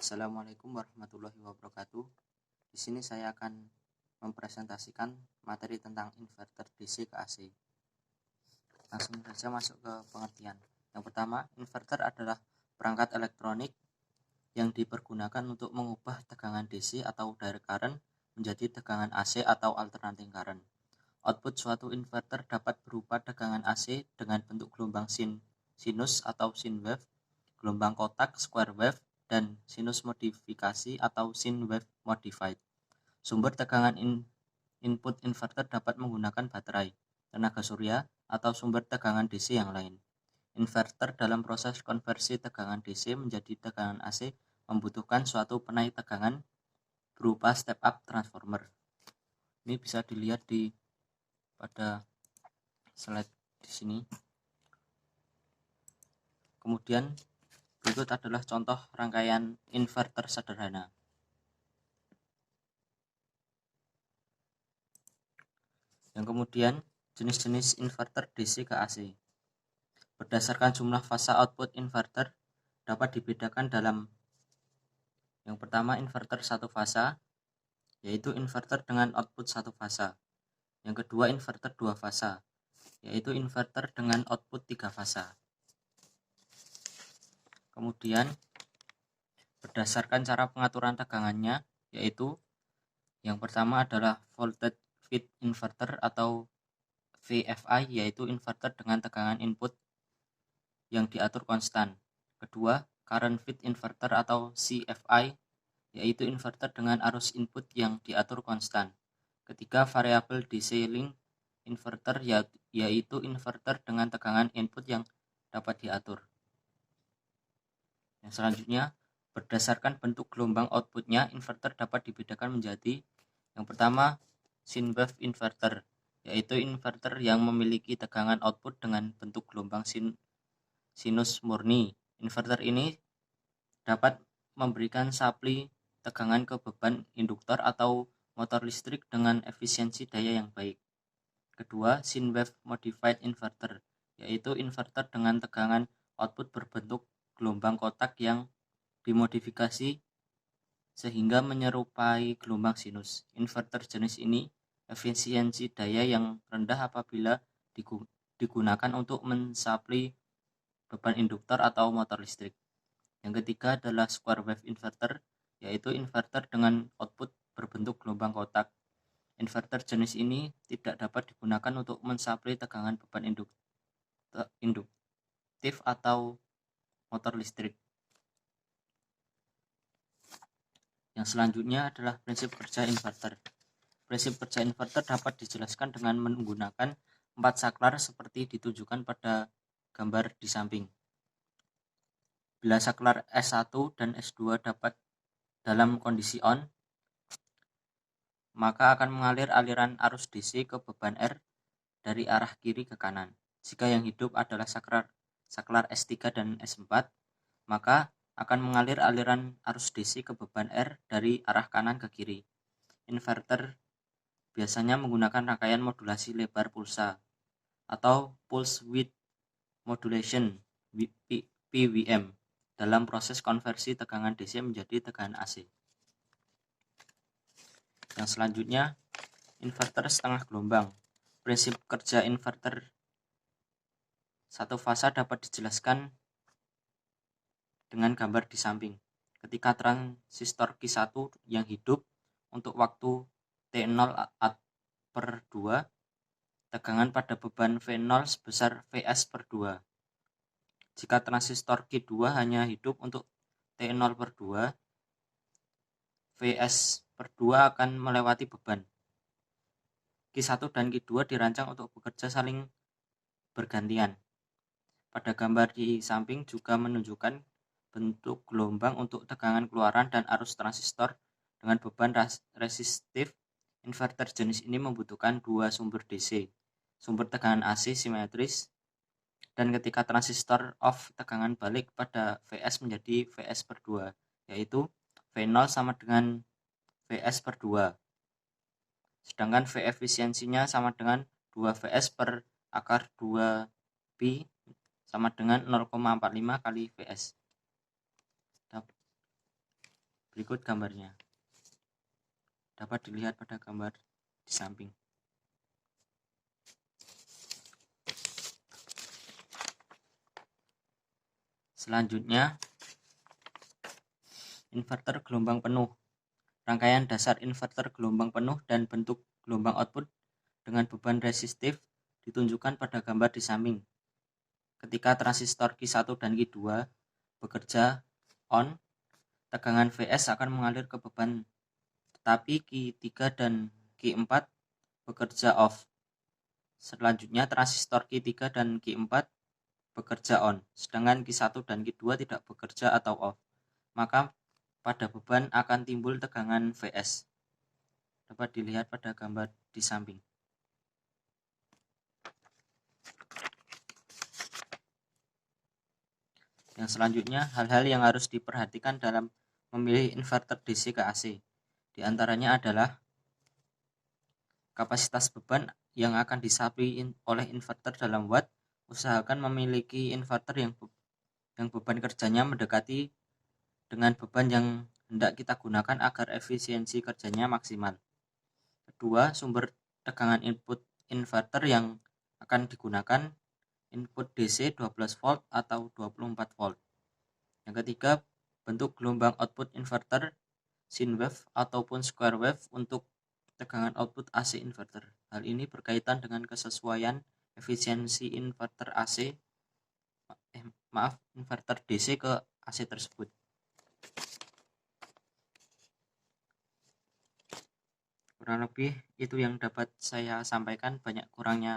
Assalamualaikum warahmatullahi wabarakatuh. Di sini saya akan mempresentasikan materi tentang inverter DC ke AC. Langsung saja masuk ke pengertian. Yang pertama, inverter adalah perangkat elektronik yang dipergunakan untuk mengubah tegangan DC atau direct current menjadi tegangan AC atau alternating current. Output suatu inverter dapat berupa tegangan AC dengan bentuk gelombang sinus atau sine wave, gelombang kotak square wave, dan sinus modifikasi atau sine wave modified. Sumber tegangan input inverter dapat menggunakan baterai, tenaga surya, atau sumber tegangan DC yang lain. Inverter dalam proses konversi tegangan DC menjadi tegangan AC membutuhkan suatu penaik tegangan berupa step up transformer. Ini bisa dilihat pada slide di sini. Kemudian berikut adalah contoh rangkaian inverter sederhana. Yang kemudian jenis-jenis inverter DC ke AC. Berdasarkan jumlah fasa output inverter dapat dibedakan dalam yang pertama inverter satu fasa, yaitu inverter dengan output satu fasa. Yang kedua inverter dua fasa, yaitu inverter dengan output tiga fasa. Kemudian berdasarkan cara pengaturan tegangannya, yaitu yang pertama adalah voltage feed inverter atau VFI, yaitu inverter dengan tegangan input yang diatur konstan. Kedua, current feed inverter atau CFI, yaitu inverter dengan arus input yang diatur konstan. Ketiga, variable DC link inverter, yaitu inverter dengan tegangan input yang dapat diatur. Yang selanjutnya, berdasarkan bentuk gelombang outputnya, inverter dapat dibedakan menjadi yang pertama, sine wave inverter, yaitu inverter yang memiliki tegangan output dengan bentuk gelombang sinus murni. Inverter ini dapat memberikan supply tegangan ke beban induktor atau motor listrik dengan efisiensi daya yang baik. Kedua, sine wave modified inverter, yaitu inverter dengan tegangan output berbentuk gelombang kotak yang dimodifikasi sehingga menyerupai gelombang sinus. Inverter jenis ini efisiensi daya yang rendah apabila digunakan untuk mensuplai beban induktor atau motor listrik. Yang ketiga adalah square wave inverter, yaitu inverter dengan output berbentuk gelombang kotak. Inverter jenis ini tidak dapat digunakan untuk mensuplai tegangan beban induktif atau motor listrik. Yang selanjutnya adalah prinsip kerja inverter. Prinsip kerja inverter dapat dijelaskan dengan menggunakan 4 saklar seperti ditunjukkan pada gambar di samping. Bila saklar S1 dan S2 dapat dalam kondisi on, maka akan mengalir aliran arus DC ke beban R dari arah kiri ke kanan. Jika yang hidup adalah saklar S3 dan S4, maka akan mengalir aliran arus DC ke beban R dari arah kanan ke kiri. Inverter biasanya menggunakan rangkaian modulasi lebar pulsa atau pulse width modulation PWM dalam proses konversi tegangan DC menjadi tegangan AC. Yang selanjutnya, inverter setengah gelombang. Prinsip kerja inverter satu fasa dapat dijelaskan dengan gambar di samping. Ketika transistor Q1 yang hidup untuk waktu T0/2, tegangan pada beban V0 sebesar Vs/2. Jika transistor Q2 hanya hidup untuk T0/2, Vs/2 akan melewati beban. Q1 dan Q2 dirancang untuk bekerja saling bergantian. Pada gambar di samping juga menunjukkan bentuk gelombang untuk tegangan keluaran dan arus transistor dengan beban resistif. Inverter jenis ini membutuhkan dua sumber DC, sumber tegangan AC simetris, dan ketika transistor off, tegangan balik pada Vs menjadi Vs/2, yaitu V0 sama dengan Vs/2. Sedangkan V efisiensinya sama dengan 2 Vs per akar 2 pi sama dengan 0,45 kali Vs. Berikut gambarnya. Dapat dilihat pada gambar di samping. Selanjutnya, inverter gelombang penuh. Rangkaian dasar inverter gelombang penuh dan bentuk gelombang output dengan beban resistif ditunjukkan pada gambar di samping. Ketika transistor Q1 dan Q2 bekerja on, tegangan Vs akan mengalir ke beban, tetapi Q3 dan Q4 bekerja off. Selanjutnya transistor Q3 dan Q4 bekerja on, sedangkan Q1 dan Q2 tidak bekerja atau off. Maka pada beban akan timbul tegangan Vs. Dapat dilihat pada gambar di samping. Yang selanjutnya, hal-hal yang harus diperhatikan dalam memilih inverter DC ke AC. Di antaranya adalah kapasitas beban yang akan disapi oleh inverter dalam watt. Usahakan memiliki inverter yang beban kerjanya mendekati dengan beban yang hendak kita gunakan agar efisiensi kerjanya maksimal. Kedua, sumber tegangan input inverter yang akan digunakan input DC 12 volt atau 24 volt. Yang ketiga, bentuk gelombang output inverter, sine wave ataupun square wave untuk tegangan output AC inverter. Hal ini berkaitan dengan kesesuaian efisiensi inverter inverter DC ke AC tersebut. Kurang lebih itu yang dapat saya sampaikan, banyak kurangnya